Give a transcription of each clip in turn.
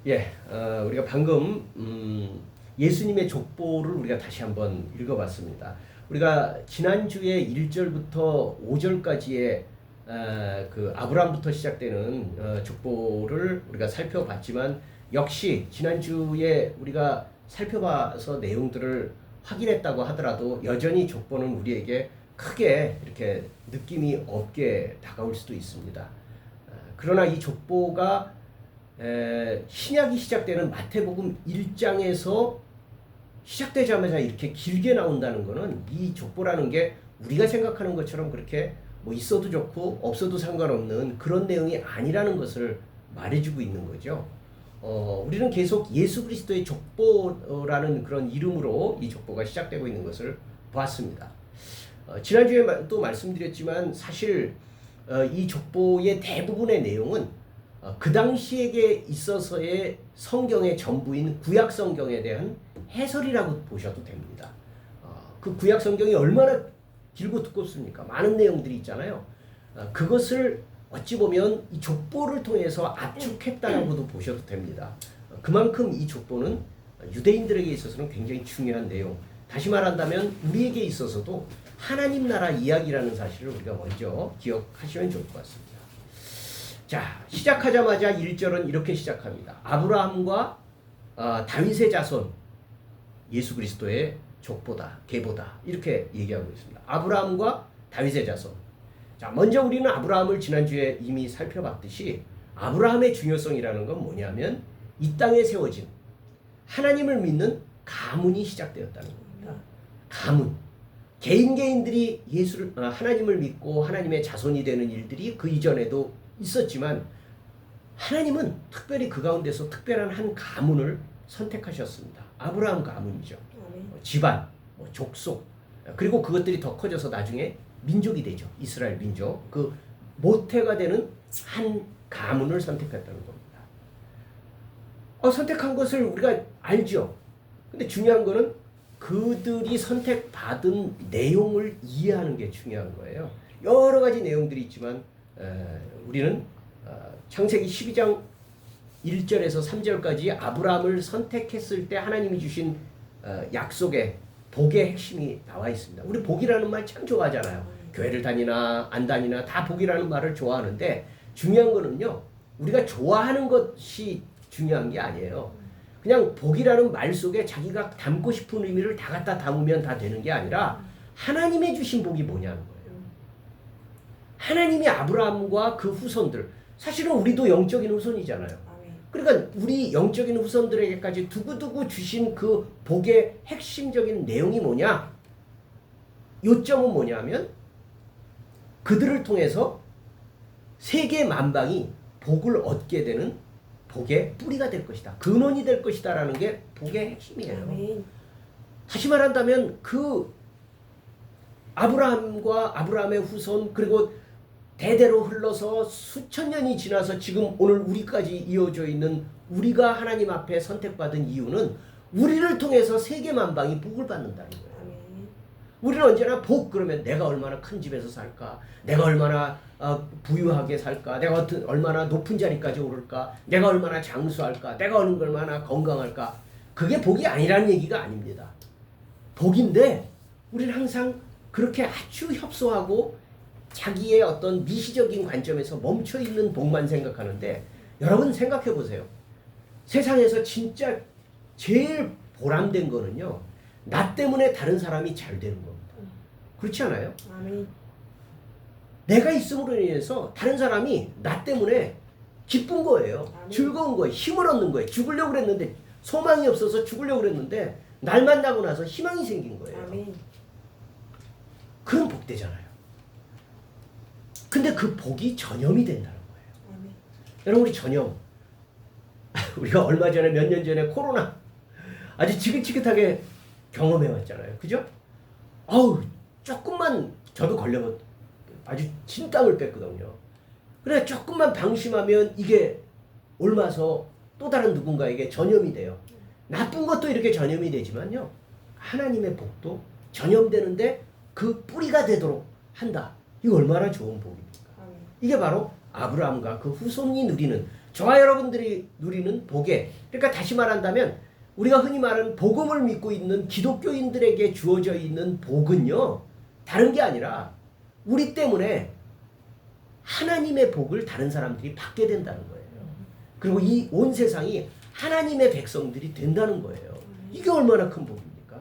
예, 우리가 방금 예수님의 족보를 우리가 다시 한번 읽어봤습니다. 우리가 지난주에 1절부터 5절까지의 그 아브라함부터 시작되는 족보를 우리가 살펴봤지만 역시 지난주에 우리가 살펴봐서 내용들을 확인했다고 하더라도 여전히 족보는 우리에게 크게 이렇게 느낌이 없게 다가올 수도 있습니다. 그러나 이 족보가 신약이 시작되는 마태복음 1장에서 시작되자마자 이렇게 길게 나온다는 것은 이 족보라는 게 우리가 생각하는 것처럼 그렇게 뭐 있어도 좋고 없어도 상관없는 그런 내용이 아니라는 것을 말해주고 있는 거죠. 우리는 계속 예수 그리스도의 족보라는 그런 이름으로 이 족보가 시작되고 있는 것을 보았습니다. 지난주에 또 말씀드렸지만 사실 이 족보의 대부분의 내용은 그 당시에게 있어서의 성경의 전부인 구약 성경에 대한 해설이라고 보셔도 됩니다. 그 구약 성경이 얼마나 길고 두껍습니까? 많은 내용들이 있잖아요. 그것을 어찌 보면 이 족보를 통해서 압축했다라고도 보셔도 됩니다. 그만큼 이 족보는 유대인들에게 있어서는 굉장히 중요한 내용. 다시 말한다면 우리에게 있어서도 하나님 나라 이야기라는 사실을 우리가 먼저 기억하시면 좋을 것 같습니다. 자, 시작하자마자 1절은 이렇게 시작합니다. 아브라함과 다윗의 자손, 예수 그리스도의 족보다, 계보다 이렇게 얘기하고 있습니다. 아브라함과 다윗의 자손. 자, 먼저 우리는 아브라함을 지난주에 이미 살펴봤듯이 아브라함의 중요성이라는 건 뭐냐면 이 땅에 세워진 하나님을 믿는 가문이 시작되었다는 겁니다. 가문. 개인들이 하나님을 믿고 하나님의 자손이 되는 일들이 그 이전에도 있었지만 하나님은 특별히 그 가운데서 특별한 한 가문을 선택하셨습니다. 아브라함 가문이죠. 집안, 족속, 그리고 그것들이 더 커져서 나중에 민족이 되죠. 이스라엘 민족. 그 모태가 되는 한 가문을 선택했다는 겁니다. 선택한 것을 우리가 알죠. 근데 중요한 거는 그들이 선택받은 내용을 이해하는 게 중요한 거예요. 여러 가지 내용들이 있지만 우리는 창세기 12장 1절에서 3절까지 아브라함을 선택했을 때 하나님이 주신 약속의 복의 핵심이 나와 있습니다. 우리 복이라는 말 참 좋아하잖아요. 교회를 다니나 안 다니나 다 복이라는 말을 좋아하는데 중요한 거는요. 우리가 좋아하는 것이 중요한 게 아니에요. 그냥 복이라는 말 속에 자기가 담고 싶은 의미를 다 갖다 담으면 다 되는 게 아니라 하나님의 주신 복이 뭐냐는 거예요. 하나님이 아브라함과 그 후손들, 사실은 우리도 영적인 후손이잖아요. 그러니까 우리 영적인 후손들에게까지 두고두고 주신 그 복의 핵심적인 내용이 뭐냐? 요점은 뭐냐면 그들을 통해서 세계 만방이 복을 얻게 되는 복의 뿌리가 될 것이다. 근원이 될 것이다 라는 게 복의 핵심이에요. 아멘. 다시 말한다면 그 아브라함과 아브라함의 후손 그리고 대대로 흘러서 수천 년이 지나서 지금 오늘 우리까지 이어져 있는 우리가 하나님 앞에 선택받은 이유는 우리를 통해서 세계 만방이 복을 받는다는 거예요. 우리는 언제나 복 그러면 내가 얼마나 큰 집에서 살까? 내가 얼마나 부유하게 살까? 내가 얼마나 높은 자리까지 오를까? 내가 얼마나 장수할까? 내가 얼마나 건강할까? 그게 복이 아니라는 얘기가 아닙니다. 복인데 우리는 항상 그렇게 아주 협소하고 자기의 어떤 미시적인 관점에서 멈춰있는 복만 생각하는데 여러분 생각해 보세요. 세상에서 진짜 제일 보람된 거는요. 나 때문에 다른 사람이 잘 되는 겁니다. 그렇지 않아요? 아멘. 내가 있음으로 인해서 다른 사람이 나 때문에 기쁜 거예요. 아멘. 즐거운 거예요. 힘을 얻는 거예요. 죽으려고 그랬는데 소망이 없어서 죽으려고 그랬는데 날 만나고 나서 희망이 생긴 거예요. 아멘. 그런 복되잖아요. 근데 그 복이 전염이 된다는 거예요. 아멘. 여러분 우리 전염 우리가 얼마 전에 몇 년 전에 코로나 아주 지긋지긋하게 경험해 왔잖아요. 그죠? 조금만 저도 걸려면 아주 진땀을 뺐거든요. 그래 조금만 방심하면 이게 옮아서 또 다른 누군가에게 전염이 돼요. 나쁜 것도 이렇게 전염이 되지만요. 하나님의 복도 전염되는데 그 뿌리가 되도록 한다. 이거 얼마나 좋은 복입니까? 이게 바로 아브라함과 그 후손이 누리는 저와 여러분들이 누리는 복에, 그러니까 다시 말한다면 우리가 흔히 말하는 복음을 믿고 있는 기독교인들에게 주어져 있는 복은요, 다른 게 아니라 우리 때문에 하나님의 복을 다른 사람들이 받게 된다는 거예요. 그리고 이 온 세상이 하나님의 백성들이 된다는 거예요. 이게 얼마나 큰 복입니까?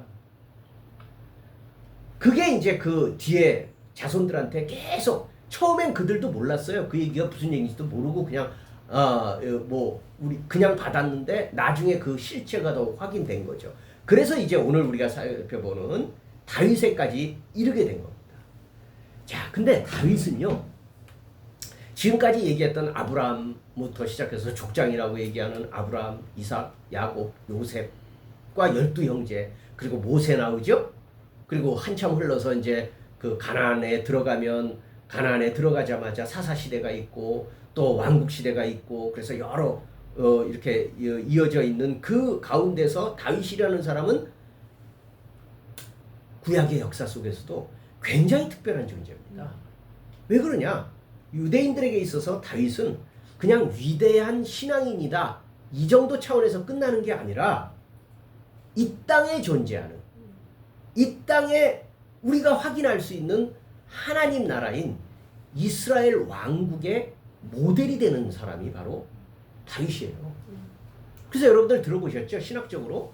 그게 이제 그 뒤에 자손들한테 계속, 처음엔 그들도 몰랐어요. 그 얘기가 무슨 얘기인지도 모르고 그냥 뭐 우리 그냥 받았는데 나중에 그 실체가 더 확인된 거죠. 그래서 이제 오늘 우리가 살펴보는 다윗에까지 이르게 된 겁니다. 자, 근데 다윗은요, 지금까지 얘기했던 아브라함부터 시작해서 족장이라고 얘기하는 아브라함, 이삭, 야곱, 요셉과 12형제, 그리고 모세 나오죠? 그리고 한참 흘러서 이제 그 가나안에 들어가자마자 사사시대가 있고 또 왕국시대가 있고, 그래서 여러 이렇게 이어져 있는 그 가운데서 다윗이라는 사람은 구약의 역사 속에서도 굉장히 특별한 존재입니다. 왜 그러냐? 유대인들에게 있어서 다윗은 그냥 위대한 신앙인이다, 이 정도 차원에서 끝나는 게 아니라 이 땅에 존재하는, 이 땅에 우리가 확인할 수 있는 하나님 나라인 이스라엘 왕국의 모델이 되는 사람이 바로 다윗이에요. 그래서 여러분들 들어보셨죠? 신학적으로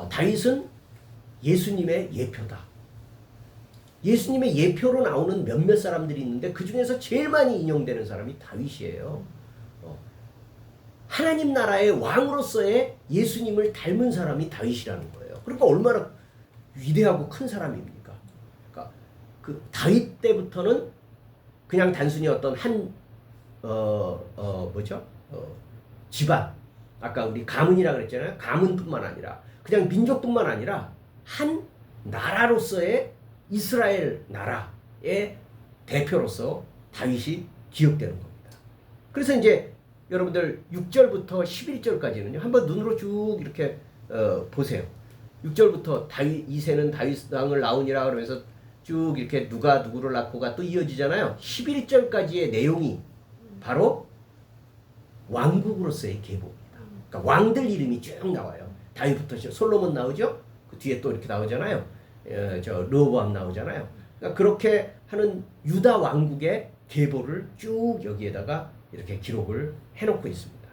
다윗은 예수님의 예표다. 예수님의 예표로 나오는 몇몇 사람들이 있는데 그 중에서 제일 많이 인용되는 사람이 다윗이에요. 하나님 나라의 왕으로서의 예수님을 닮은 사람이 다윗이라는 거예요. 그러니까 얼마나 위대하고 큰 사람입니까? 그러니까 그 다윗 때부터는 그냥 단순히 어떤 한 집안, 아까 우리 가문이라 그랬잖아요. 가문뿐만 아니라 그냥 민족뿐만 아니라 한 나라로서의 이스라엘 나라의 대표로서 다윗이 기억되는 겁니다. 그래서 이제 여러분들 6절부터 11절까지는요, 한번 눈으로 쭉 이렇게 보세요. 6절부터 다윗 이새는 다윗 왕을 낳으니라 그러면서 쭉 이렇게 누가 누구를 낳고가 또 이어지잖아요. 11절까지의 내용이 바로 왕국으로서의 계보입니다. 그러니까 왕들 이름이 쭉 나와요. 다윗부터 솔로몬 나오죠. 그 뒤에 또 이렇게 나오잖아요. 르호보암 나오잖아요. 그러니까 그렇게 하는 유다 왕국의 계보를 쭉 여기에다가 이렇게 기록을 해놓고 있습니다.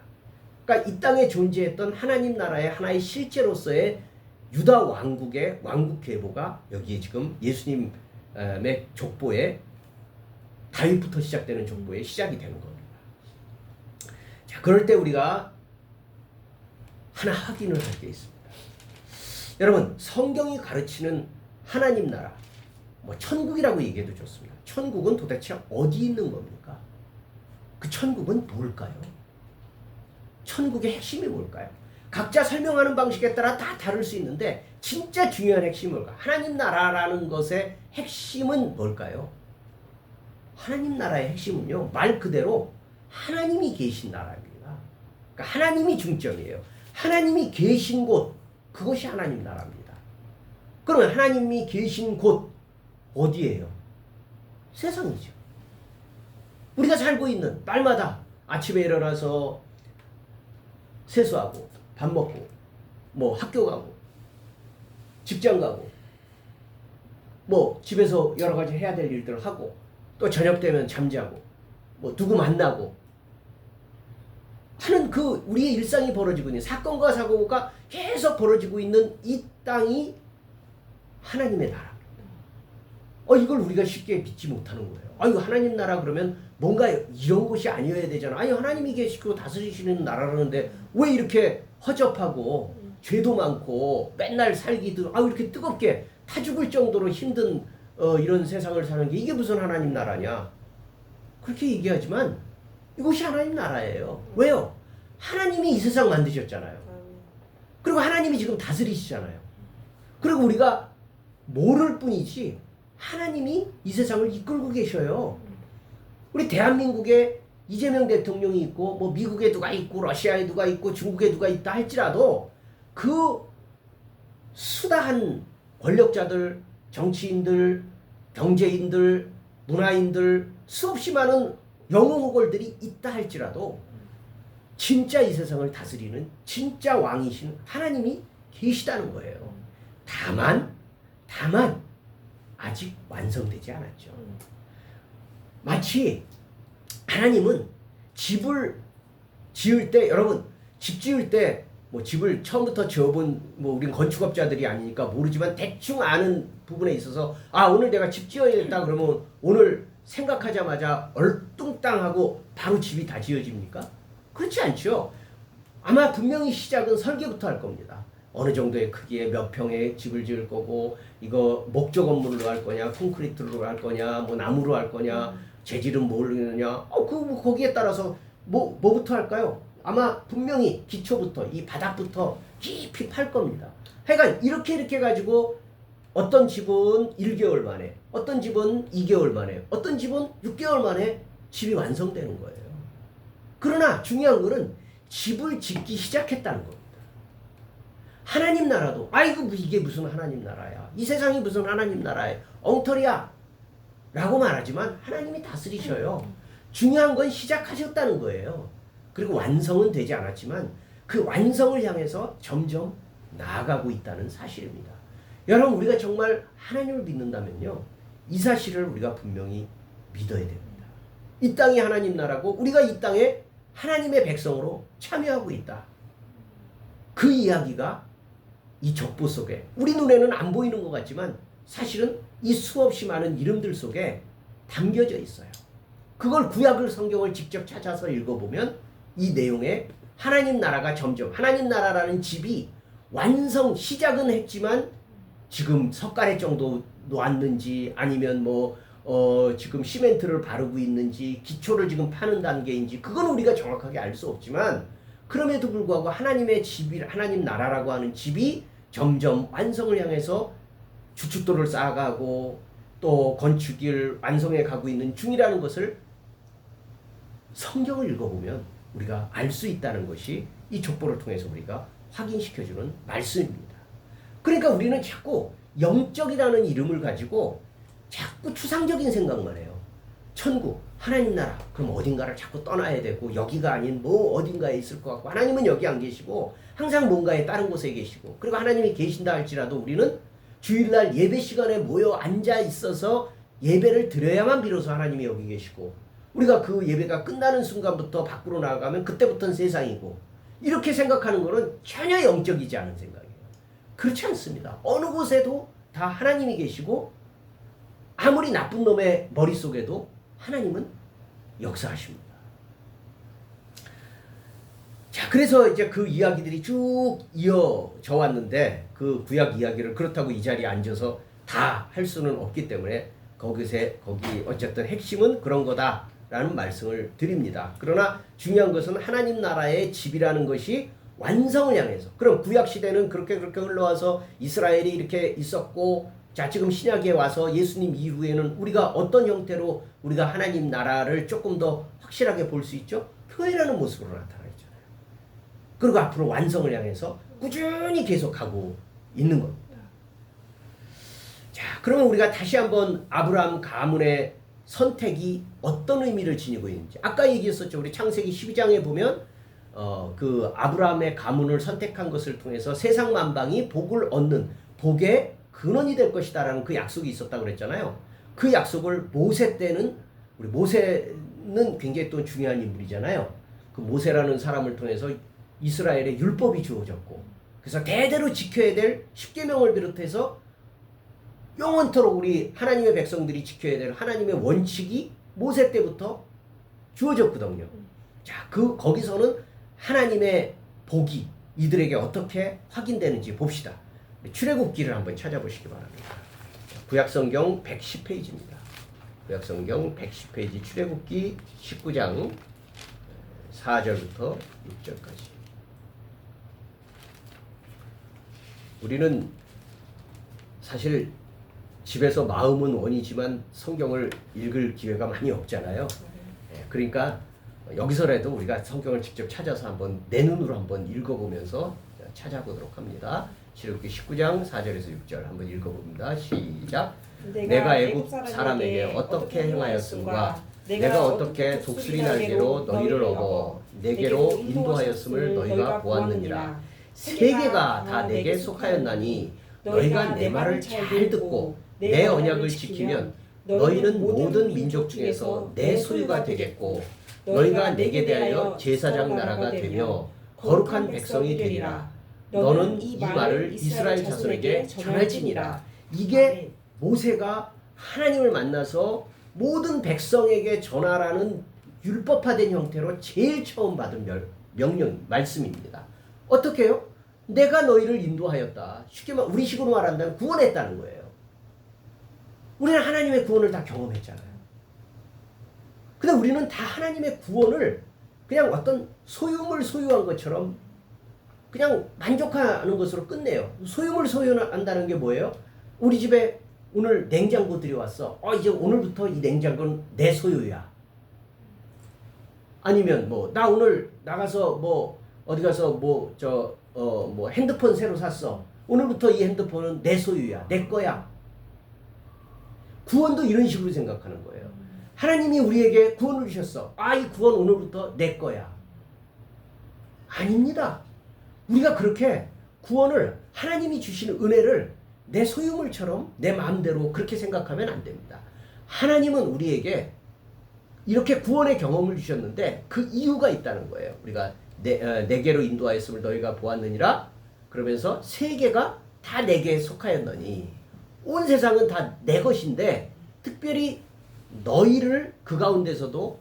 그러니까 이 땅에 존재했던 하나님 나라의 하나의 실제로서의 유다 왕국의 왕국 계보가 여기에 지금 예수님의 족보에, 다윗부터 시작되는 족보에 시작이 되는 겁니다. 자, 그럴 때 우리가 하나 확인을 할 게 있습니다. 여러분, 성경이 가르치는 하나님 나라, 뭐 천국이라고 얘기해도 좋습니다. 천국은 도대체 어디 있는 겁니까? 그 천국은 뭘까요? 천국의 핵심이 뭘까요? 각자 설명하는 방식에 따라 다 다를 수 있는데 진짜 중요한 핵심은 뭘까? 하나님 나라라는 것의 핵심은 뭘까요? 하나님 나라의 핵심은요, 말 그대로 하나님이 계신 나라입니다. 그러니까 하나님이 중점이에요. 하나님이 계신 곳, 그것이 하나님 나라입니다. 그러면 하나님이 계신 곳 어디예요? 세상이죠. 우리가 살고 있는, 날마다 아침에 일어나서 세수하고 밥 먹고 뭐 학교 가고 직장 가고 뭐 집에서 여러 가지 해야 될 일들을 하고 또 저녁 되면 잠자고 뭐 누구 만나고 하는 그 우리의 일상이 벌어지고 있는 사건과 사고가 계속 벌어지고 있는 이 땅이 하나님의 나라입니다. 이걸 우리가 쉽게 믿지 못하는 거예요. 이거 하나님 나라 그러면 뭔가 이런 곳이 아니어야 되잖아. 하나님이 계시고 다스리시는 나라라는데 왜 이렇게 허접하고 죄도 많고 맨날 살기도 이렇게 뜨겁게 타 죽을 정도로 힘든 이런 세상을 사는 게 이게 무슨 하나님 나라냐? 그렇게 얘기하지만 이것이 하나님 나라예요. 왜요? 하나님이 이 세상 만드셨잖아요. 그리고 하나님이 지금 다스리시잖아요. 그리고 우리가 모를 뿐이지 하나님이 이 세상을 이끌고 계셔요. 우리 대한민국에 이재명 대통령이 있고 뭐 미국에 누가 있고 러시아에 누가 있고 중국에 누가 있다 할지라도 그 수다한 권력자들, 정치인들, 경제인들, 문화인들, 수없이 많은 영웅호걸들이 있다 할지라도 진짜 이 세상을 다스리는 진짜 왕이신 하나님이 계시다는 거예요. 다만 아직 완성되지 않았죠. 마치 하나님은 집을 지을 때, 여러분 집 지을 때 뭐 집을 처음부터 지어본 뭐 우린 건축업자들이 아니니까 모르지만 대충 아는 부분에 있어서 오늘 내가 집 지어야겠다 그러면 오늘 생각하자마자 얼뚱땅하고 바로 집이 다 지어집니까? 그렇지 않죠. 아마 분명히 시작은 설계부터 할 겁니다. 어느 정도의 크기의 몇 평의 집을 지을 거고, 이거 목조 건물로 할 거냐, 콘크리트로 할 거냐, 뭐 나무로 할 거냐, 재질은 뭘 하느냐, 거기에 따라서 뭐부터 할까요? 아마 분명히 기초부터, 이 바닥부터 깊이 팔 겁니다. 하여간 이렇게 가지고 어떤 집은 1개월 만에, 어떤 집은 2개월 만에, 어떤 집은 6개월 만에 집이 완성되는 거예요. 그러나 중요한 거는 집을 짓기 시작했다는 겁니다. 하나님 나라도 이게 무슨 하나님 나라야, 이 세상이 무슨 하나님 나라야, 엉터리야 라고 말하지만 하나님이 다스리셔요. 중요한 건 시작하셨다는 거예요. 그리고 완성은 되지 않았지만 그 완성을 향해서 점점 나아가고 있다는 사실입니다. 여러분, 우리가 정말 하나님을 믿는다면요, 이 사실을 우리가 분명히 믿어야 됩니다. 이 땅이 하나님 나라고 우리가 이 땅에 하나님의 백성으로 참여하고 있다. 그 이야기가 이 족보 속에 우리 눈에는 안 보이는 것 같지만 사실은 이 수없이 많은 이름들 속에 담겨져 있어요. 그걸 구약을 성경을 직접 찾아서 읽어보면 이 내용에 하나님 나라가 점점, 하나님 나라라는 집이 시작은 했지만 지금 석가래 정도 놓았는지 아니면 지금 시멘트를 바르고 있는지 기초를 지금 파는 단계인지 그건 우리가 정확하게 알 수 없지만, 그럼에도 불구하고 하나님의 집이, 하나님 나라라고 하는 집이 점점 완성을 향해서 주춧돌을 쌓아가고 또 건축을 완성해 가고 있는 중이라는 것을 성경을 읽어보면 우리가 알 수 있다는 것이 이 족보를 통해서 우리가 확인시켜주는 말씀입니다. 그러니까 우리는 자꾸 영적이라는 이름을 가지고 자꾸 추상적인 생각만 해요. 천국, 하나님 나라, 그럼 어딘가를 자꾸 떠나야 되고 여기가 아닌 어딘가에 있을 것 같고, 하나님은 여기 안 계시고 항상 뭔가에 다른 곳에 계시고, 그리고 하나님이 계신다 할지라도 우리는 주일날 예배 시간에 모여 앉아 있어서 예배를 드려야만 비로소 하나님이 여기 계시고, 우리가 그 예배가 끝나는 순간부터 밖으로 나가면 그때부터는 세상이고, 이렇게 생각하는 것은 전혀 영적이지 않은 생각이에요. 그렇지 않습니다. 어느 곳에도 다 하나님이 계시고 아무리 나쁜 놈의 머릿속에도 하나님은 역사하십니다. 자, 그래서 이제 그 이야기들이 쭉 이어져 왔는데 그 구약 이야기를 그렇다고 이 자리에 앉아서 다 할 수는 없기 때문에 거기 어쨌든 핵심은 그런 거다라는 말씀을 드립니다. 그러나 중요한 것은 하나님 나라의 집이라는 것이 완성을 향해서, 그럼 구약 시대는 그렇게 흘러와서 이스라엘이 이렇게 있었고, 자, 지금 신약에 와서 예수님 이후에는 우리가 어떤 형태로 우리가 하나님 나라를 조금 더 확실하게 볼 수 있죠? 교회라는 모습으로 나타나 있잖아요. 그리고 앞으로 완성을 향해서 꾸준히 계속하고 있는 겁니다. 자, 그러면 우리가 다시 한번 아브라함 가문의 선택이 어떤 의미를 지니고 있는지, 아까 얘기했었죠. 우리 창세기 12장에 보면 그 아브라함의 가문을 선택한 것을 통해서 세상 만방이 복을 얻는 복의 근원이 될 것이다라는 그 약속이 있었다고 그랬잖아요. 그 약속을 모세 때는, 우리 모세는 굉장히 또 중요한 인물이잖아요. 그 모세라는 사람을 통해서 이스라엘의 율법이 주어졌고, 그래서 대대로 지켜야 될 십계명을 비롯해서 영원토록 우리 하나님의 백성들이 지켜야 될 하나님의 원칙이 모세 때부터 주어졌거든요. 자, 거기서는 하나님의 복이 이들에게 어떻게 확인되는지 봅시다. 출애굽기를 한번 찾아보시기 바랍니다. 구약성경 110페이지입니다. 구약성경 110페이지 출애굽기 19장 4절부터 6절까지. 우리는 사실 집에서 마음은 원이지만 성경을 읽을 기회가 많이 없잖아요. 그러니까 여기서라도 우리가 성경을 직접 찾아서 한번 내 눈으로 한번 읽어보면서 찾아보도록 합니다. 출애굽기 19장 4절에서 6절 한번 읽어봅니다. 시작. 내가 애굽 사람에게 어떻게 행하였음과 내가 어떻게 독수리 날개로 너희를 업어 내게로 인도하였음을 너희가 보았느니라. 세계가 다 내게 속하였나니 너희가 내 말을 잘 듣고 내 언약을 지키면 너희는 모든 민족 중에서 내 소유가 되겠고 너희가 내게 대하여 제사장 나라가 되며 거룩한 백성이 되리라. 너는 이 말을 이스라엘 자손에게 전할지니라. 이게 모세가 하나님을 만나서 모든 백성에게 전하라는 율법화된 형태로 제일 처음 받은 명령, 말씀입니다. 어떻게 해요? 내가 너희를 인도하였다. 쉽게 말, 우리식으로 말한다면 구원했다는 거예요. 우리는 하나님의 구원을 다 경험했잖아요. 근데 우리는 다 하나님의 구원을 그냥 어떤 소유물 소유한 것처럼 그냥 만족하는 것으로 끝내요. 소유물 소유한다는 게 뭐예요? 우리 집에 오늘 냉장고 들여왔어. 이제 오늘부터 이 냉장고는 내 소유야. 아니면 나 오늘 나가서 어디 가서 핸드폰 새로 샀어. 오늘부터 이 핸드폰은 내 소유야. 내 거야. 구원도 이런 식으로 생각하는 거예요. 하나님이 우리에게 구원을 주셨어. 이 구원 오늘부터 내 거야. 아닙니다. 우리가 그렇게 구원을 하나님이 주시는 은혜를 내 소유물처럼 내 마음대로 그렇게 생각하면 안 됩니다. 하나님은 우리에게 이렇게 구원의 경험을 주셨는데 그 이유가 있다는 거예요. 우리가 내게로 인도하였음을 너희가 보았느니라. 그러면서 세계가 다 내게 속하였느니 온 세상은 다 내 것인데 특별히 너희를 그 가운데서도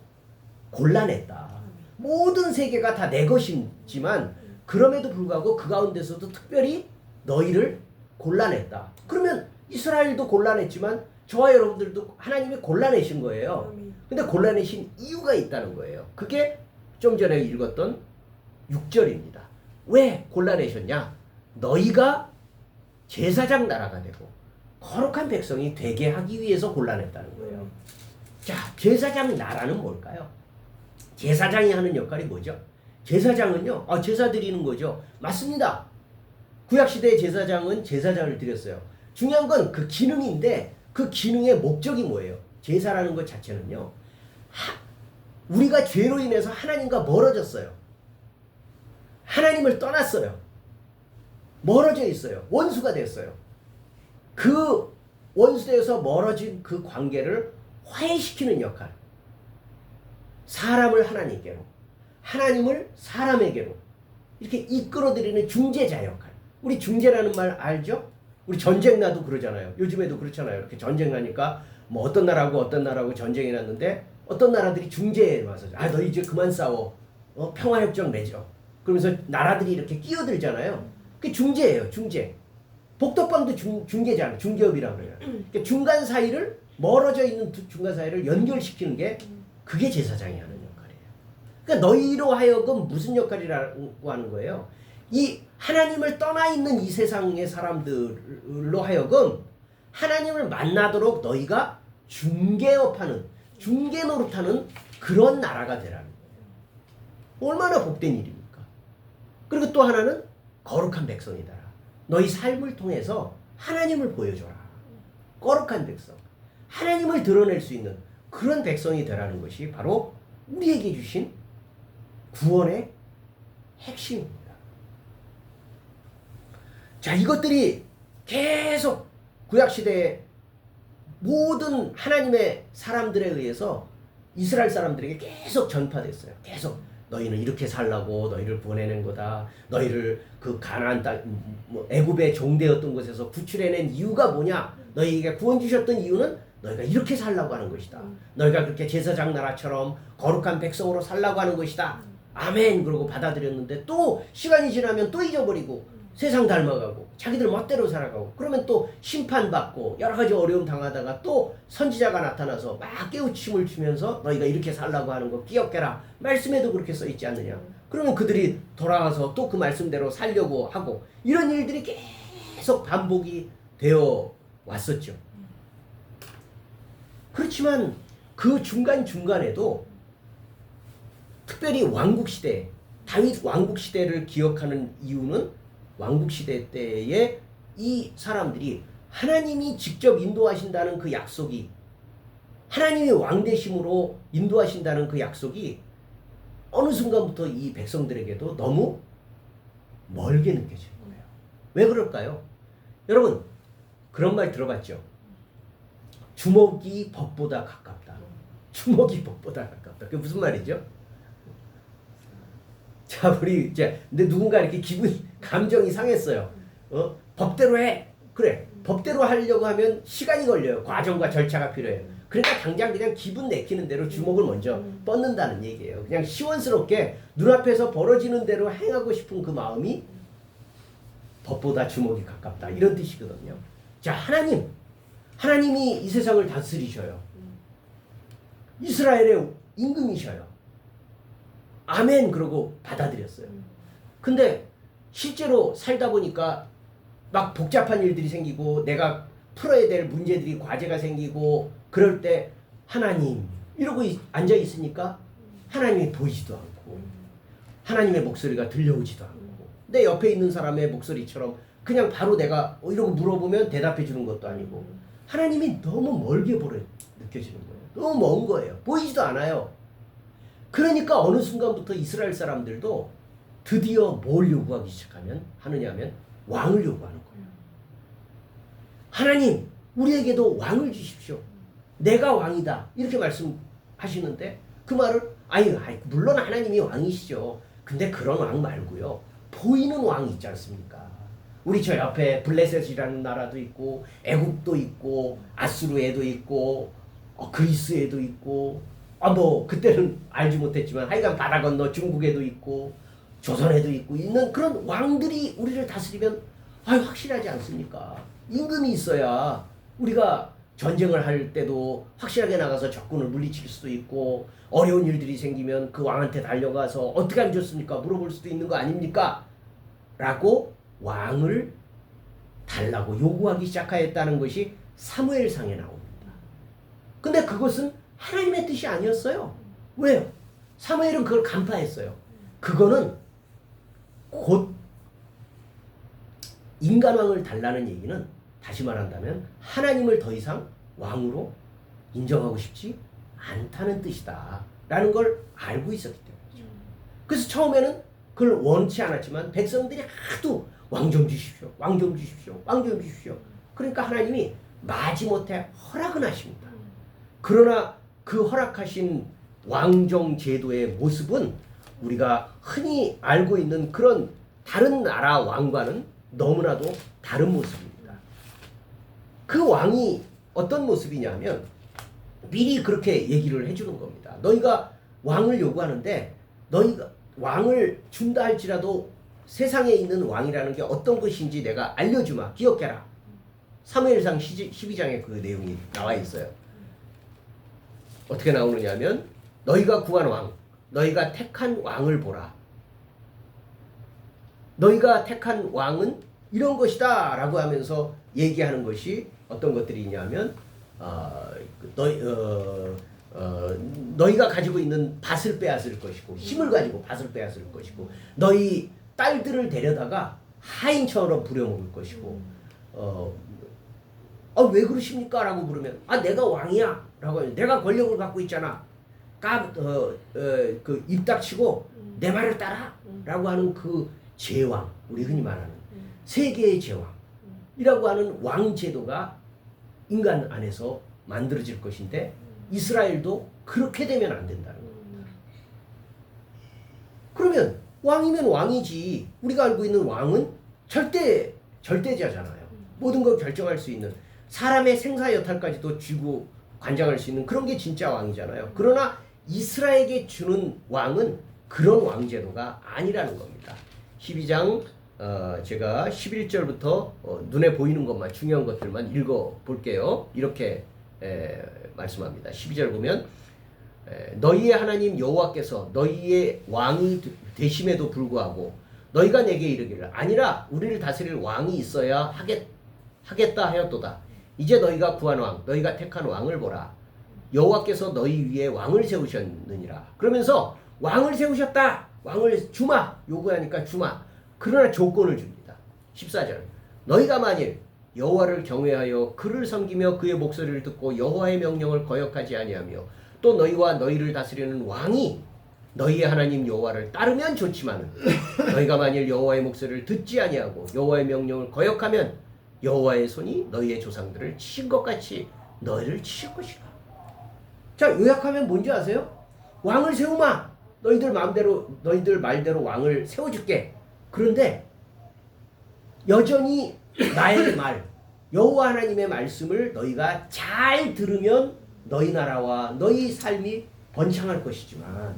골라냈다. 모든 세계가 다 내 것이지만 그럼에도 불구하고 그 가운데서도 특별히 너희를 골라냈다. 그러면 이스라엘도 골라냈지만 저와 여러분들도 하나님이 골라내신 거예요. 근데 골라내신 이유가 있다는 거예요. 그게 좀 전에 읽었던 6절입니다. 왜 골라내셨냐? 너희가 제사장 나라가 되고 거룩한 백성이 되게 하기 위해서 골라냈다는 거예요. 자, 제사장 나라는 뭘까요? 제사장이 하는 역할이 뭐죠? 제사장은요, 제사 드리는 거죠. 맞습니다. 구약시대의 제사장은 제사장을 드렸어요. 중요한 건 그 기능인데 그 기능의 목적이 뭐예요? 제사라는 것 자체는요. 우리가 죄로 인해서 하나님과 멀어졌어요. 하나님을 떠났어요. 멀어져 있어요. 원수가 됐어요. 그 원수되어서 멀어진 그 관계를 화해시키는 역할. 사람을 하나님께로, 하나님을 사람에게로 이렇게 이끌어들이는 중재자 역할. 우리 중재라는 말 알죠? 우리 전쟁 나도 그러잖아요. 요즘에도 그렇잖아요. 이렇게 전쟁 나니까 어떤 나라하고 전쟁이 났는데 어떤 나라들이 중재에 와서 너 이제 그만 싸워. 평화협정 맺어. 그러면서 나라들이 이렇게 끼어들잖아요. 그게 중재예요. 중재. 복덕방도 중개잖아요. 중개업이라고 그래요. 그러니까 중간 사이를 멀어져 있는 중간 사이를 연결시키는 게 그게 제사장이 하는 역할이에요. 그러니까 너희로 하여금 무슨 역할이라고 하는 거예요? 이 하나님을 떠나 있는 이 세상의 사람들로 하여금 하나님을 만나도록 너희가 중개업하는, 중개 노릇하는 그런 나라가 되라는 거예요. 얼마나 복된 일입니까? 그리고 또 하나는 거룩한 백성이다. 너희 삶을 통해서 하나님을 보여줘라. 거룩한 백성. 하나님을 드러낼 수 있는 그런 백성이 되라는 것이 바로 우리에게 주신 구원의 핵심입니다. 자, 이것들이 계속 구약시대의 모든 하나님의 사람들에 의해서 이스라엘 사람들에게 계속 전파됐어요. 계속 너희는 이렇게 살라고 너희를 보내는 거다. 너희를 그 가나안 땅, 애굽의 종되었던 곳에서 구출해낸 이유가 뭐냐? 너희에게 구원 주셨던 이유는 너희가 이렇게 살라고 하는 것이다. 너희가 그렇게 제사장 나라처럼 거룩한 백성으로 살라고 하는 것이다. 아멘. 그러고 받아들였는데 또 시간이 지나면 또 잊어버리고 세상 닮아가고 자기들 멋대로 살아가고 그러면 또 심판받고 여러 가지 어려움 당하다가 또 선지자가 나타나서 막 깨우침을 주면서 너희가 이렇게 살라고 하는 거 기억해라. 말씀에도 그렇게 써 있지 않느냐. 그러면 그들이 돌아와서 또 그 말씀대로 살려고 하고 이런 일들이 계속 반복이 되어 왔었죠. 그렇지만 그 중간중간에도 특별히 왕국시대, 다윗 왕국시대를 기억하는 이유는 왕국시대 때에 이 사람들이 하나님이 직접 인도하신다는 그 약속이 하나님이 왕 되심으로 인도하신다는 그 약속이 어느 순간부터 이 백성들에게도 너무 멀게 느껴지는 거예요. 왜 그럴까요? 여러분 그런 말 들어봤죠? 주먹이 법보다 가깝다. 주먹이 법보다 가깝다. 그게 무슨 말이죠? 자, 우리 이제 근데 누군가 이렇게 감정이 상했어요. 법대로 해. 그래. 법대로 하려고 하면 시간이 걸려요. 과정과 절차가 필요해요. 그러니까 당장 그냥 기분 내키는 대로 주먹을 먼저 뻗는다는 얘기예요. 그냥 시원스럽게 눈앞에서 벌어지는 대로 행하고 싶은 그 마음이 법보다 주먹이 가깝다. 이런 뜻이거든요. 자, 하나님이 이 세상을 다스리셔요. 이스라엘의 임금이셔요. 아멘 그러고 받아들였어요. 근데 실제로 살다 보니까 막 복잡한 일들이 생기고 내가 풀어야 될 문제들이 과제가 생기고 그럴 때 하나님 이러고 앉아 있으니까 하나님이 보이지도 않고 하나님의 목소리가 들려오지도 않고 내 옆에 있는 사람의 목소리처럼 그냥 바로 내가 이러고 물어보면 대답해 주는 것도 아니고 하나님이 너무 멀게 느껴지는 거예요. 너무 먼 거예요. 보이지도 않아요. 그러니까 어느 순간부터 이스라엘 사람들도 드디어 뭘 요구하기 하느냐면 왕을 요구하는 거예요. 하나님 우리에게도 왕을 주십시오. 내가 왕이다. 이렇게 말씀하시는데 그 말을 물론 하나님이 왕이시죠. 근데 그런 왕 말고요. 보이는 왕이 있지 않습니까? 우리 저 옆에 블레셋이라는 나라도 있고 애국도 있고 아수르에도 있고 그리스에도 있고 뭐 그때는 알지 못했지만 하여간 바다 건너 중국에도 있고 조선에도 있고 있는 그런 왕들이 우리를 다스리면 확실하지 않습니까? 임금이 있어야 우리가 전쟁을 할 때도 확실하게 나가서 적군을 물리칠 수도 있고 어려운 일들이 생기면 그 왕한테 달려가서 어떻게 하면 좋습니까? 물어볼 수도 있는 거 아닙니까? 라고 왕을 달라고 요구하기 시작하였다는 것이 사무엘상에 나옵니다. 근데 그것은 하나님의 뜻이 아니었어요. 왜요? 사무엘은 그걸 간파했어요. 그거는 곧 인간왕을 달라는 얘기는 다시 말한다면 하나님을 더 이상 왕으로 인정하고 싶지 않다는 뜻이다 라는 걸 알고 있었기 때문이죠. 그래서 처음에는 그걸 원치 않았지만 백성들이 하도 왕 좀 주십시오. 왕 좀 주십시오. 왕 좀 주십시오. 그러니까 하나님이 마지못해 허락은 하십니다. 그러나 그 허락하신 왕정 제도의 모습은 우리가 흔히 알고 있는 그런 다른 나라 왕과는 너무나도 다른 모습입니다. 그 왕이 어떤 모습이냐면 미리 그렇게 얘기를 해주는 겁니다. 너희가 왕을 요구하는데 너희가 왕을 준다 할지라도 세상에 있는 왕이라는 게 어떤 것인지 내가 알려주마. 기억해라. 사무엘상 12장에 그 내용이 나와 있어요. 어떻게 나오느냐면 너희가 구한 왕, 너희가 택한 왕을 보라. 너희가 택한 왕은 이런 것이다 라고 하면서 얘기하는 것이 어떤 것들이 있냐면 너희가 가지고 있는 밭을 빼앗을 것이고 힘을 가지고 밭을 빼앗을 것이고 너희 딸들을 데려다가 하인처럼 부려먹을 것이고 왜 그러십니까? 라고 물으면 내가 왕이야 라고 해요. 내가 권력을 갖고 있잖아. 그 입 닥치고 내 말을 따라 라고 하는 그 제왕, 우리 흔히 말하는 세계의 제왕이라고 하는 왕 제도가 인간 안에서 만들어질 것인데 이스라엘도 그렇게 되면 안 된다는 겁니다. 그러면 왕이면 왕이지. 우리가 알고 있는 왕은 절대자잖아요. 모든 걸 결정할 수 있는 사람의 생사 여탈까지도 쥐고 관장할 수 있는 그런 게 진짜 왕이잖아요. 그러나 이스라엘에게 주는 왕은 그런 왕제도가 아니라는 겁니다. 12장 제가 11절부터 눈에 보이는 것만 중요한 것들만 읽어볼게요. 이렇게 말씀합니다. 12절 보면 너희의 하나님 여호와께서 너희의 왕이 되심에도 불구하고 너희가 내게 이르기를 아니라 우리를 다스릴 왕이 있어야 하겠다 하였도다. 이제 너희가 구한 왕, 너희가 택한 왕을 보라. 여호와께서 너희 위에 왕을 세우셨느니라. 그러면서 왕을 세우셨다. 왕을 주마. 요구하니까 주마. 그러나 조건을 줍니다. 14절. 너희가 만일 여호와를 경외하여 그를 섬기며 그의 목소리를 듣고 여호와의 명령을 거역하지 아니하며 또 너희와 너희를 다스리는 왕이 너희의 하나님 여호와를 따르면 좋지만 너희가 만일 여호와의 목소리를 듣지 아니하고 여호와의 명령을 거역하면 여호와의 손이 너희의 조상들을 치신 것 같이 너희를 치실 것이라. 자, 요약하면 뭔지 아세요? 왕을 세우마. 너희들 마음대로 너희들 말대로 왕을 세워줄게. 그런데 여전히 나의 말, 여호와 하나님의 말씀을 너희가 잘 들으면 너희 나라와 너희 삶이 번창할 것이지만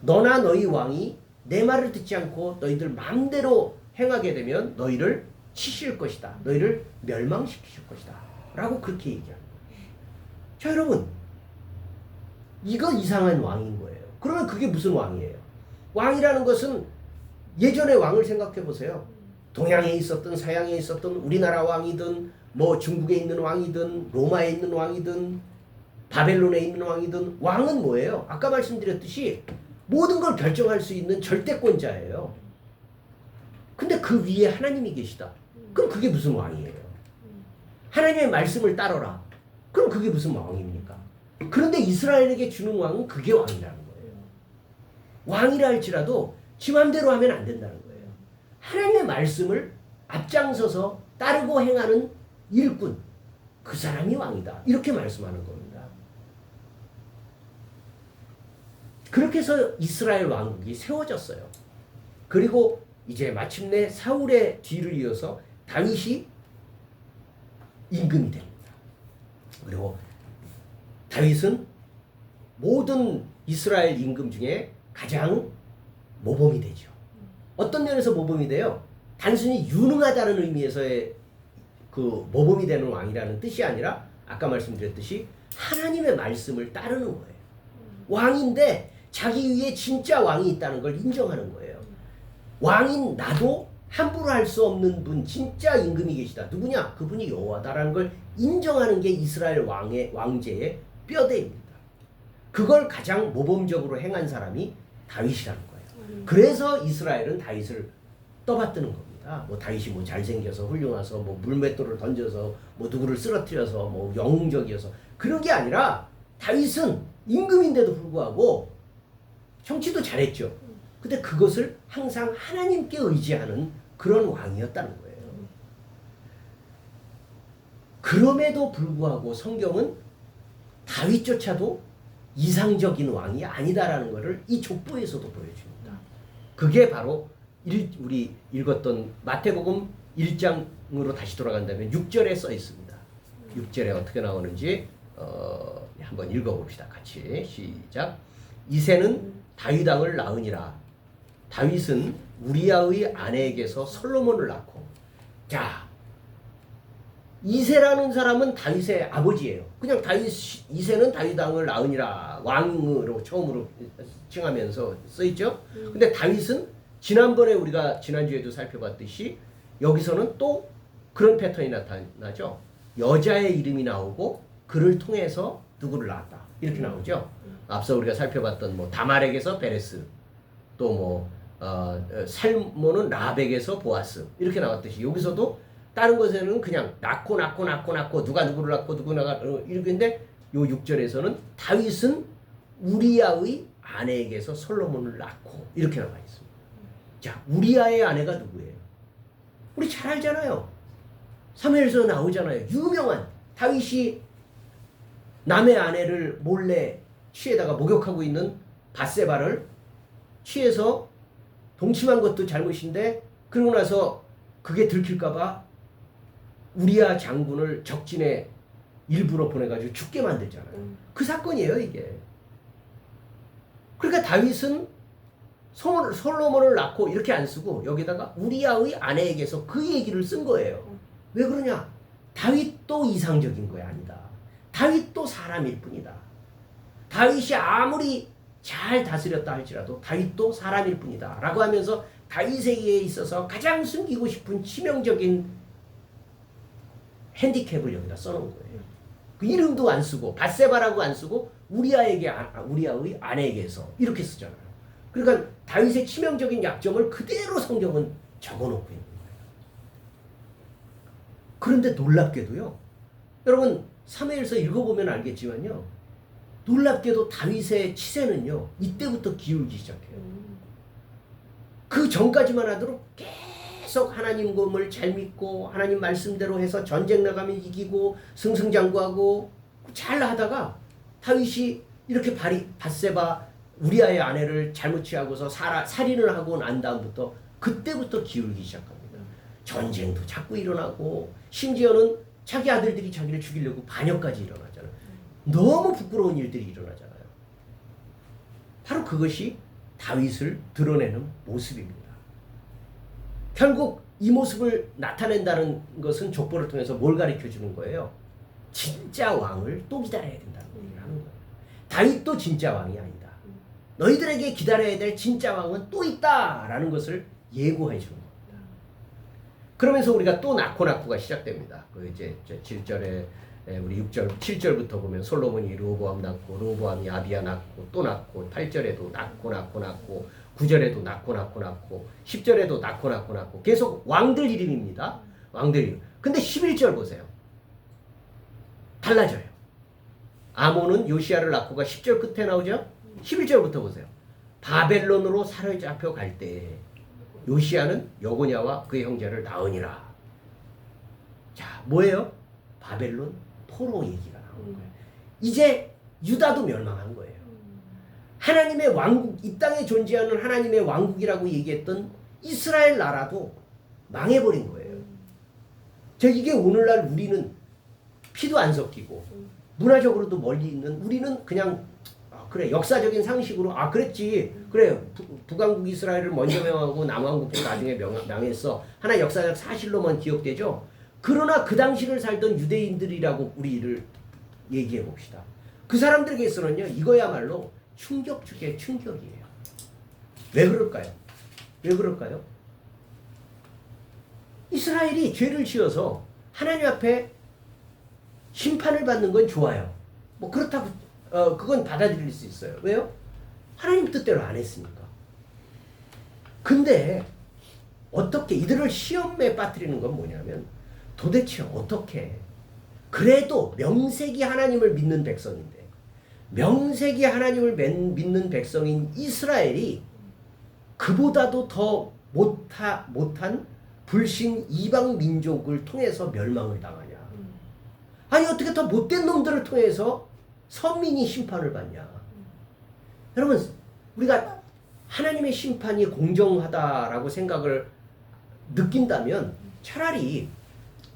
너나 너희 왕이 내 말을 듣지 않고 너희들 마음대로 행하게 되면 너희를 치실 것이다. 너희를 멸망시키실 것이다. 라고 그렇게 얘기합니다. 자, 여러분, 이거 이상한 왕인 거예요. 그러면 그게 무슨 왕이에요? 왕이라는 것은 예전의 왕을 생각해 보세요. 동양에 있었던 서양에 있었던 우리나라 왕이든 뭐 중국에 있는 왕이든 로마에 있는 왕이든 바벨론에 있는 왕이든 왕은 뭐예요? 아까 말씀드렸듯이 모든 걸 결정할 수 있는 절대권자예요. 근데 그 위에 하나님이 계시다. 그럼 그게 무슨 왕이에요? 하나님의 말씀을 따르라. 그럼 그게 무슨 왕입니까? 그런데 이스라엘에게 주는 왕은 그게 왕이라는 거예요. 왕이라 할지라도 지 맘대로 하면 안 된다는 거예요. 하나님의 말씀을 앞장서서 따르고 행하는 일꾼, 그 사람이 왕이다. 이렇게 말씀하는 겁니다. 그렇게 해서 이스라엘 왕국이 세워졌어요. 그리고 이제 마침내 사울의 뒤를 이어서 다윗이 임금이 됩니다. 그리고 다윗은 모든 이스라엘 임금 중에 가장 모범이 되죠. 어떤 면에서 모범이 돼요? 단순히 유능하다는 의미에서의 그 모범이 되는 왕이라는 뜻이 아니라 아까 말씀드렸듯이 하나님의 말씀을 따르는 거예요. 왕인데 자기 위에 진짜 왕이 있다는 걸 인정하는 거예요. 왕인 나도 함부로 할 수 없는 분, 진짜 임금이 계시다. 누구냐? 그분이 여호와다라는 걸 인정하는 게 이스라엘 왕제의 뼈대입니다. 그걸 가장 모범적으로 행한 사람이 다윗이라는 거예요. 그래서 이스라엘은 다윗을 떠받드는 겁니다. 뭐 다윗이 뭐 잘생겨서 훌륭해서 뭐 물맷돌을 던져서 뭐 누구를 쓰러뜨려서 뭐 영웅적이어서 그런 게 아니라 다윗은 임금인데도 불구하고 정치도 잘했죠. 근데 그것을 항상 하나님께 의지하는 그런 왕이었다는 거예요. 그럼에도 불구하고 성경은 다윗조차도 이상적인 왕이 아니다라는 것을 이 족보에서도 보여줍니다. 그게 바로 우리 읽었던 마태복음 1장으로 다시 돌아간다면 6절에 써 있습니다. 6절에 어떻게 나오는지 한번 읽어봅시다. 같이 시작. 이새는 다윗 왕을 낳으니라. 다윗은 우리아의 아내에게서 솔로몬을 낳고. 자, 이새라는 사람은 다윗의 아버지예요. 그냥 이새는 다윗 왕을 낳으니라 왕으로 처음으로 칭하면서 써있죠. 근데 다윗은 지난번에 우리가 지난주에도 살펴봤듯이 여기서는 또 그런 패턴이 나타나죠. 여자의 이름이 나오고 그를 통해서 누구를 낳았다 이렇게 나오죠. 앞서 우리가 살펴봤던 뭐 다말에게서 베레스, 또 뭐 살모는 라벡에서 보아스 이렇게 나왔듯이 여기서도 다른 것에는 그냥 낳고 누가 누구를 낳고 누구가 이렇게인데 요 6절에서는 다윗은 우리아의 아내에게서 솔로몬을 낳고 이렇게 나와 있습니다. 자, 우리아의 아내가 누구예요? 우리 잘 알잖아요. 사무엘서 나오잖아요. 유명한 다윗이 남의 아내를 몰래 취해다가 목욕하고 있는 밧세바를 취해서 동침한 것도 잘못인데 그러고 나서 그게 들킬까봐 우리아 장군을 적진에 일부러 보내가지고 죽게 만들잖아요. 그 사건이에요 이게. 그러니까 다윗은 솔로몬을 낳고 이렇게 안 쓰고 여기다가 우리아의 아내에게서 그 얘기를 쓴 거예요. 왜 그러냐? 다윗도 이상적인 거야 아니다. 다윗도 사람일 뿐이다. 다윗이 아무리 잘 다스렸다 할지라도 다윗도 사람일 뿐이다 라고 하면서 다윗에게 있어서 가장 숨기고 싶은 치명적인 핸디캡을 여기다 써놓은 거예요. 그 이름도 안 쓰고 밧세바라고 안 쓰고 우리아의 아내에게서 이렇게 쓰잖아요. 그러니까 다윗의 치명적인 약점을 그대로 성경은 적어놓고 있는 거예요. 그런데 놀랍게도요. 여러분 사무엘서 읽어보면 알겠지만요. 놀랍게도 다윗의 치세는요. 이때부터 기울기 시작해요. 그 전까지만 하도록 계속 하나님 검을 잘 믿고 하나님 말씀대로 해서 전쟁 나가면 이기고 승승장구하고 잘 하다가 다윗이 이렇게 밧세바 우리아의 아내를 잘못 취하고서 살인을 하고 난 다음부터 그때부터 기울기 시작합니다. 전쟁도 자꾸 일어나고 심지어는 자기 아들들이 자기를 죽이려고 반역까지 일어나잖아요. 너무 부끄러운 일들이 일어나잖아요. 바로 그것이 다윗을 드러내는 모습입니다. 결국 이 모습을 나타낸다는 것은 족보를 통해서 뭘 가르쳐 주는 거예요? 진짜 왕을 또 기다려야 된다는 얘기를 하는 거예요. 다윗도 진짜 왕이 아니다. 너희들에게 기다려야 될 진짜 왕은 또 있다라는 것을 예고해 주는 겁니다. 그러면서 우리가 또 낳고가 시작됩니다. 그 이제 7절에 우리 6절, 7절부터 보면 솔로몬이 르호보암 낳고 르호보암이 아비야 낳고 또 낳고 8절에도 낳고 9절에도 낳고 10절에도 낳고 계속 왕들 이름입니다. 왕들 이름. 근데 11절 보세요. 달라져요. 아몬은 요시야를 낳고가 10절 끝에 나오죠. 11절부터 보세요. 바벨론으로 사로잡혀 갈 때 요시야는 여고냐와 그의 형제를 낳으니라. 자, 뭐예요? 바벨론 포로 얘기가 나오는 거예요. 이제 유다도 멸망한 거예요. 하나님의 왕국, 이 땅에 존재하는 하나님의 왕국이라고 얘기했던 이스라엘 나라도 망해버린 거예요. 이게 오늘날 우리는 피도 안 섞이고 문화적으로도 멀리 있는 우리는 그냥 그래 역사적인 상식으로 그랬지 그래 북왕국 이스라엘을 먼저 명하고 남왕국도 나중에 명했어 하나 역사적 사실로만 기억되죠. 그러나 그 당시를 살던 유대인들이라고 우리를 얘기해 봅시다. 그 사람들에게서는요 이거야말로 충격 중에 충격이에요. 왜 그럴까요? 왜 그럴까요? 이스라엘이 죄를 지어서 하나님 앞에 심판을 받는 건 좋아요. 뭐 그렇다고 그건 받아들일 수 있어요. 왜요? 하나님 뜻대로 안 했으니까. 근데 어떻게 이들을 시험에 빠뜨리는 건 뭐냐면 도대체 어떻게 그래도 명색이 하나님을 믿는 백성인데 명색이 하나님을 믿는 백성인 이스라엘이 그보다도 더 못한 불신 이방 민족을 통해서 멸망을 당하냐. 아니 어떻게 더 못된 놈들을 통해서 선민이 심판을 받냐. 여러분 우리가 하나님의 심판이 공정하다라고 생각을 느낀다면 차라리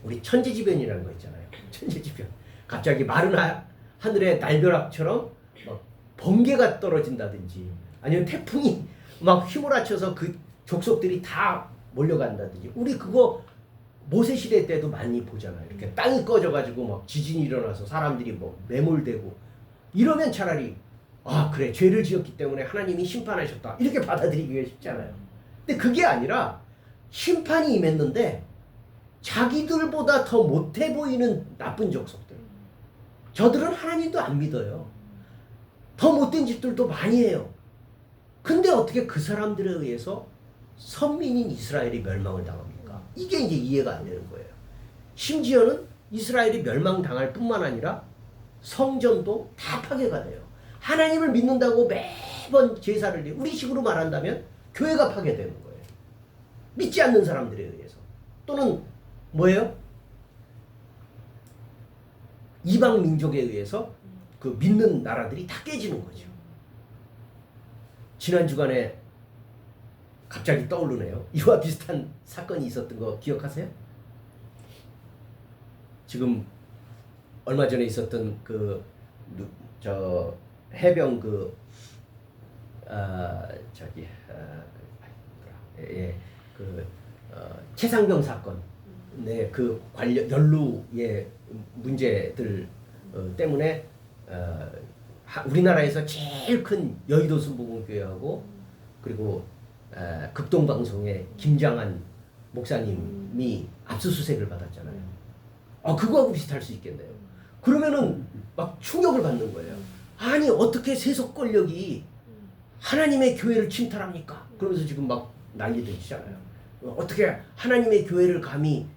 우리 천재지변이라는 거 있잖아요. 천재지변. 갑자기 마른 하늘의 날벼락처럼 막 번개가 떨어진다든지 아니면 태풍이 막 휘몰아쳐서 그 족속들이 다 몰려간다든지 우리 그거 모세시대 때도 많이 보잖아요. 이렇게 땅이 꺼져가지고 막 지진이 일어나서 사람들이 뭐 매몰되고 이러면 차라리 그래 죄를 지었기 때문에 하나님이 심판하셨다 이렇게 받아들이기가 쉽잖아요. 근데 그게 아니라 심판이 임했는데 자기들보다 더 못해 보이는 나쁜 족속들 저들은 하나님도 안 믿어요. 더 못된 짓들도 많이 해요. 근데 어떻게 그 사람들에 의해서 선민인 이스라엘이 멸망을 당합니까? 이게 이제 이해가 안 되는 거예요. 심지어는 이스라엘이 멸망당할 뿐만 아니라 성전도 다 파괴가 돼요. 하나님을 믿는다고 매번 제사를 우리 식으로 말한다면 교회가 파괴되는 거예요. 믿지 않는 사람들에 의해서. 또는 뭐예요? 이방 민족에 의해서 그 믿는 나라들이 다 깨지는 거죠. 지난 주간에 갑자기 떠오르네요. 이와 비슷한 사건이 있었던 거 기억하세요? 지금 얼마 전에 있었던 해병 최상병 사건, 네, 그 관련 연루의 문제들 때문에 우리나라에서 제일 큰 여의도 순복음교회하고 그리고 극동방송의 김장한 목사님이 압수수색을 받았잖아요. 그거하고 비슷할 수 있겠네요. 그러면은 막 충격을 받는 거예요. 아니 어떻게 세속 권력이 하나님의 교회를 침탈합니까? 그러면서 지금 막 난리들이잖아요. 어떻게 하나님의 교회를 감히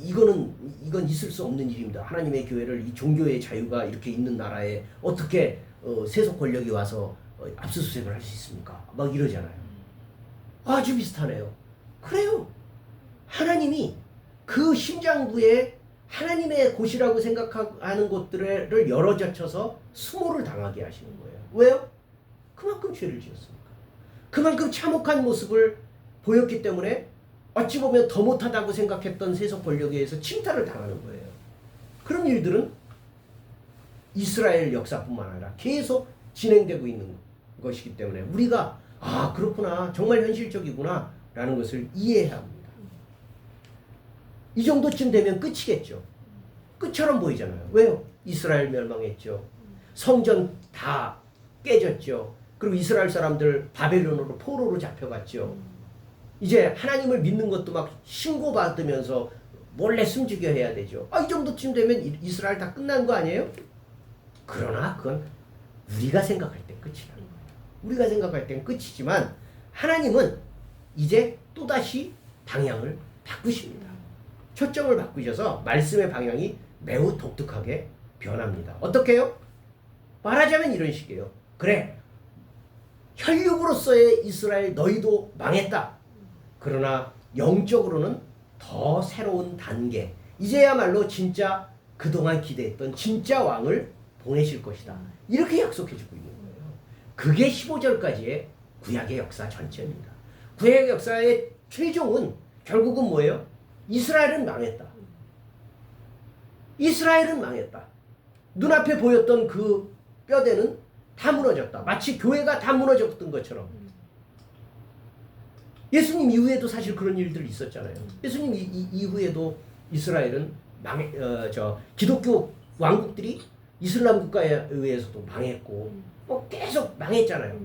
이건 있을 수 없는 일입니다. 하나님의 교회를 이 종교의 자유가 이렇게 있는 나라에 어떻게 세속 권력이 와서 압수수색을 할 수 있습니까? 막 이러잖아요. 아주 비슷하네요. 그래요. 하나님이 그 심장부에 하나님의 곳이라고 생각하는 곳들을 열어젖혀서 수모를 당하게 하시는 거예요. 왜요? 그만큼 죄를 지었으니까. 그만큼 참혹한 모습을 보였기 때문에 어찌 보면 더 못하다고 생각했던 세속 권력에 의해서 침탈을 당하는 거예요. 그런 일들은 이스라엘 역사뿐만 아니라 계속 진행되고 있는 것이기 때문에 우리가 그렇구나, 정말 현실적이구나 라는 것을 이해해야 합니다. 이 정도쯤 되면 끝이겠죠. 끝처럼 보이잖아요. 왜요? 이스라엘 멸망했죠. 성전 다 깨졌죠. 그리고 이스라엘 사람들 바벨론으로 포로로 잡혀갔죠. 이제 하나님을 믿는 것도 막 신고받으면서 몰래 숨지게 해야 되죠. 이 정도쯤 되면 이스라엘 다 끝난 거 아니에요? 그러나 그건 우리가 생각할 때 끝이라는 거예요. 우리가 생각할 땐 끝이지만 하나님은 이제 또다시 방향을 바꾸십니다. 초점을 바꾸셔서 말씀의 방향이 매우 독특하게 변합니다. 어떻게 해요? 말하자면 이런 식이에요. 그래, 혈육으로서의 이스라엘 너희도 망했다. 그러나 영적으로는 더 새로운 단계, 이제야말로 진짜 그동안 기대했던 진짜 왕을 보내실 것이다. 이렇게 약속해주고 있는 거예요. 그게 15절까지의 구약의 역사 전체입니다. 구약의 역사의 최종은 결국은 뭐예요? 이스라엘은 망했다. 이스라엘은 망했다. 눈앞에 보였던 그 뼈대는 다 무너졌다. 마치 교회가 다 무너졌던 것처럼. 예수님 이후에도 사실 그런 일들이 있었잖아요. 예수님 이후에도 이스라엘은 기독교 왕국들이 이슬람 국가에 의해서도 망했고 계속 망했잖아요.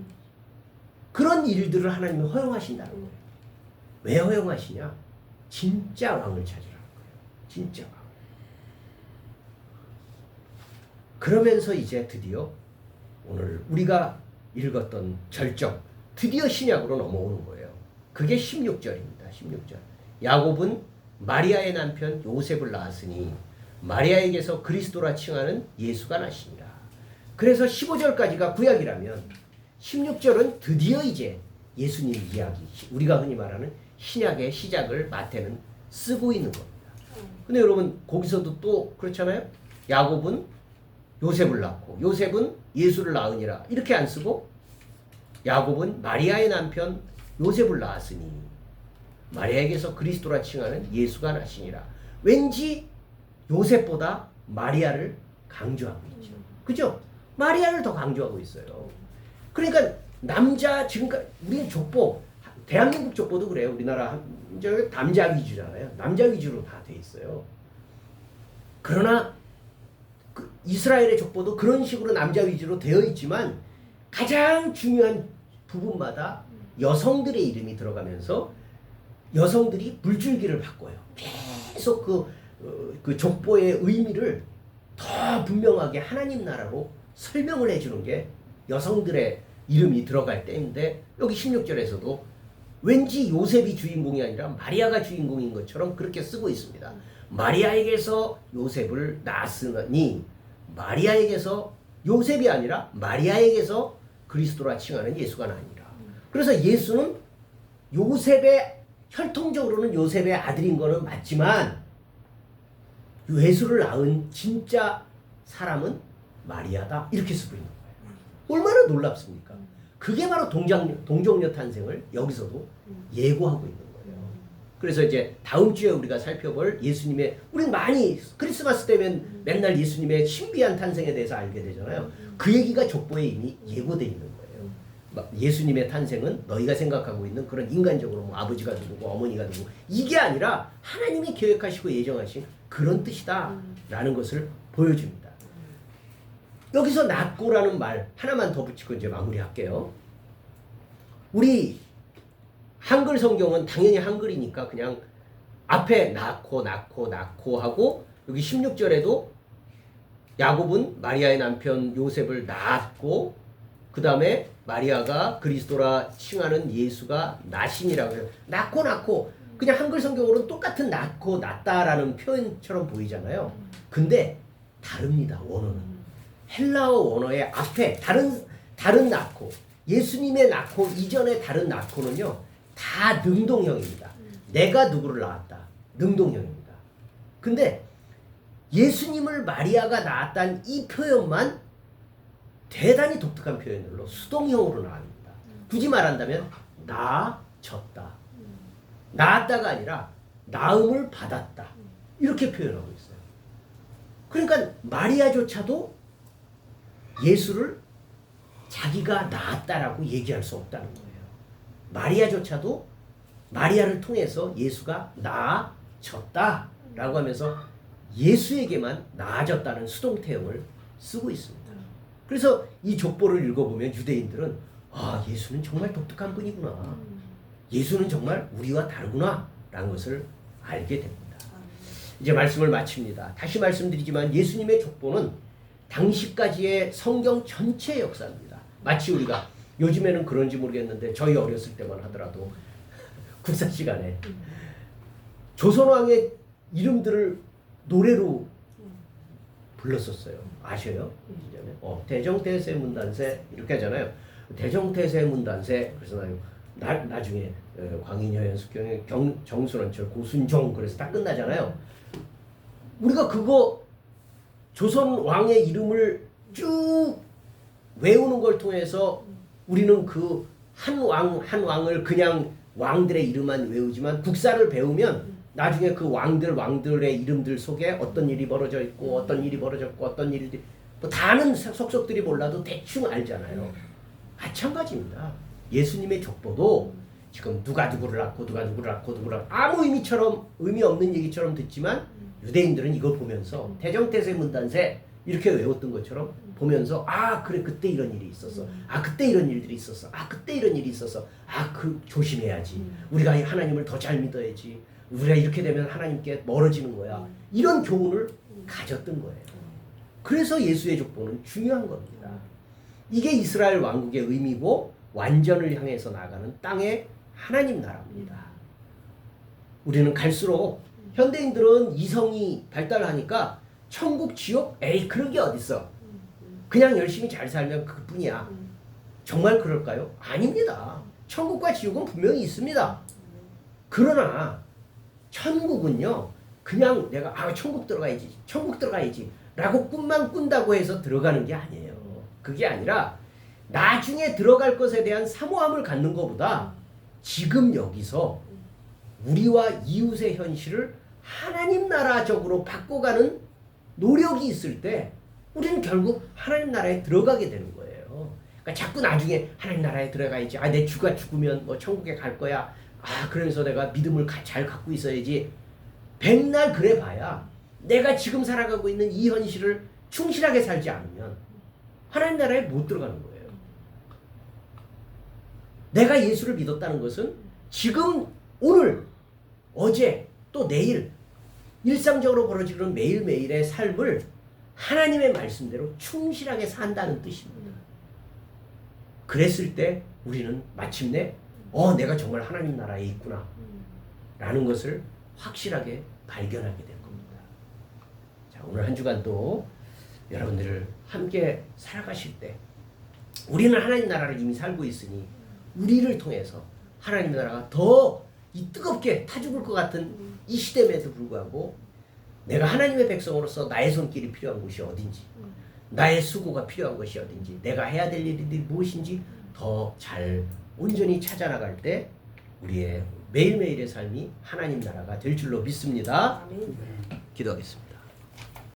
그런 일들을 하나님이 허용하신다는 거예요. 왜 허용하시냐? 진짜 왕을 찾으라는 거예요. 진짜 왕. 그러면서 이제 드디어 오늘 우리가 읽었던 절정, 드디어 신약으로 넘어오는 거예요. 그게 16절입니다. 16절. 야곱은 마리아의 남편 요셉을 낳았으니 마리아에게서 그리스도라 칭하는 예수가 나시니라. 그래서 15절까지가 구약이라면 16절은 드디어 이제 예수님 이야기, 우리가 흔히 말하는 신약의 시작을 마태는 쓰고 있는 겁니다. 근데 여러분 거기서도 또 그렇잖아요. 야곱은 요셉을 낳고 요셉은 예수를 낳으니라 이렇게 안 쓰고 야곱은 마리아의 남편 요셉을 낳았으니 마리아에게서 그리스도라 칭하는 예수가 나시니라. 왠지 요셉보다 마리아를 강조하고 있죠. 그죠? 마리아를 더 강조하고 있어요. 그러니까 지금까지 우리는 족보, 대한민국 족보도 그래요. 우리나라 남자 위주잖아요. 남자 위주로 다 돼 있어요. 그러나 이스라엘의 족보도 그런 식으로 남자 위주로 되어 있지만 가장 중요한 부분마다 여성들의 이름이 들어가면서 여성들이 물줄기를 바꿔요. 계속 그 족보의 의미를 더 분명하게 하나님 나라로 설명을 해주는 게 여성들의 이름이 들어갈 때인데 여기 16절에서도 왠지 요셉이 주인공이 아니라 마리아가 주인공인 것처럼 그렇게 쓰고 있습니다. 마리아에게서 요셉을 낳았으니 마리아에게서 요셉이 아니라 마리아에게서 그리스도라 칭하는 예수가 나니라. 그래서 예수는 혈통적으로는 요셉의 아들인 거는 맞지만 예수를 낳은 진짜 사람은 마리아다. 이렇게 쓰고 있는 거예요. 얼마나 놀랍습니까? 그게 바로 동정녀 탄생을 여기서도 예고하고 있는 거예요. 그래서 이제 다음 주에 우리가 살펴볼 예수님의, 우리는 많이 크리스마스 때면 맨날 예수님의 신비한 탄생에 대해서 알게 되잖아요. 그 얘기가 족보에 이미 예고되어 있는 거예요. 예수님의 탄생은 너희가 생각하고 있는 그런 인간적으로 아버지가 누구고 어머니가 누구고 이게 아니라 하나님이 계획하시고 예정하신 그런 뜻이다 라는 것을 보여줍니다. 여기서 낳고라는 말 하나만 더 붙이고 이제 마무리할게요. 우리 한글 성경은 당연히 한글이니까 그냥 앞에 낳고 하고 여기 16절에도 야곱은 마리아의 남편 요셉을 낳았고 그 다음에 마리아가 그리스도라 칭하는 예수가 나시니라고 해요. 낳고 그냥 한글 성경으로는 똑같은 낫고 낫다라는 표현처럼 보이잖아요. 근데 다릅니다. 원어는. 헬라어 원어의 앞에 다른 낳고 예수님의 낳고 이전의 다른 낳고는요 다 능동형입니다. 내가 누구를 낳았다. 능동형입니다. 근데 예수님을 마리아가 낳았다는 이 표현만 대단히 독특한 표현으로 수동형으로 나옵니다. 굳이 말한다면 낳아졌다. 낳았다가 아니라 낳음을 받았다. 이렇게 표현하고 있어요. 그러니까 마리아조차도 예수를 자기가 낳았다라고 얘기할 수 없다는 거예요. 마리아조차도 마리아를 통해서 예수가 낳아졌다라고 하면서 예수에게만 낳아졌다는 수동태형을 쓰고 있습니다. 그래서 이 족보를 읽어보면 유대인들은 아 예수는 정말 독특한 분이구나. 예수는 정말 우리와 다르구나 라는 것을 알게 됩니다. 이제 말씀을 마칩니다. 다시 말씀드리지만 예수님의 족보는 당시까지의 성경 전체의 역사입니다. 마치 우리가 요즘에는 그런지 모르겠는데 저희 어렸을 때만 하더라도 국사 시간에 조선왕의 이름들을 노래로 불렀었어요. 아셔요? 대정태세 문단세 이렇게 하잖아요. 대정태세 문단세 그래서 나중에 광인여현 숙경에 정순원철 고순종 그래서 딱 끝나잖아요. 우리가 그거 조선 왕의 이름을 쭉 외우는 걸 통해서 우리는 그 한 왕을 그냥 왕들의 이름만 외우지만 국사를 배우면 나중에 그 왕들의 이름들 속에 어떤 일이 벌어져 있고 어떤 일이 벌어졌고 어떤 일이 뭐 다는 속속들이 몰라도 대충 알잖아요. 마찬가지입니다. 예수님의 족보도 지금 누가 누구를 낳고 아무 의미 없는 얘기처럼 듣지만 유대인들은 이걸 보면서 대정태세 문단세 이렇게 외웠던 것처럼 보면서 아 그래 그때 이런 일이 있었어. 아 그때 이런 일들이 있었어. 아 그때 이런 일이 있었어. 아 그 조심해야지. 우리가 하나님을 더 잘 믿어야지. 우리가 이렇게 되면 하나님께 멀어지는 거야. 이런 교훈을 가졌던 거예요. 그래서 예수의 족보는 중요한 겁니다. 이게 이스라엘 왕국의 의미고 완전을 향해서 나가는 땅의 하나님 나라입니다. 우리는 갈수록 현대인들은 이성이 발달하니까 천국, 지옥? 에이 그런 게 어딨어. 그냥 열심히 잘 살면 그뿐이야. 정말 그럴까요? 아닙니다. 천국과 지옥은 분명히 있습니다. 그러나 천국은요. 그냥 내가 천국 들어가야지 라고 꿈만 꾼다고 해서 들어가는 게 아니에요. 그게 아니라 나중에 들어갈 것에 대한 사모함을 갖는 것보다 지금 여기서 우리와 이웃의 현실을 하나님 나라적으로 바꿔가는 노력이 있을 때 우리는 결국 하나님 나라에 들어가게 되는 거예요. 그러니까 자꾸 나중에 하나님 나라에 들어가야지. 아, 내 주가 죽으면 뭐 천국에 갈 거야. 아, 그러면서 내가 믿음을 잘 갖고 있어야지. 백날 그래 봐야 내가 지금 살아가고 있는 이 현실을 충실하게 살지 않으면 하나님 나라에 못 들어가는 거예요. 내가 예수를 믿었다는 것은 지금 오늘 어제 또 내일 일상적으로 벌어지는 매일매일의 삶을 하나님의 말씀대로 충실하게 산다는 뜻입니다. 그랬을 때 우리는 마침내 내가 정말 하나님 나라에 있구나 라는 것을 확실하게 발견하게 될 겁니다. 자, 오늘 한 주간도 여러분들을 함께 살아가실 때 우리는 하나님 나라를 이미 살고 있으니 우리를 통해서 하나님 나라가 더 이 뜨겁게 타 죽을 것 같은 이 시대임에도 불구하고 내가 하나님의 백성으로서 나의 손길이 필요한 곳이 어딘지 나의 수고가 필요한 것이 어딘지 내가 해야 될 일이 무엇인지 더 잘 온전히 찾아나갈 때 우리의 매일매일의 삶이 하나님 나라가 될 줄로 믿습니다. 기도하겠습니다.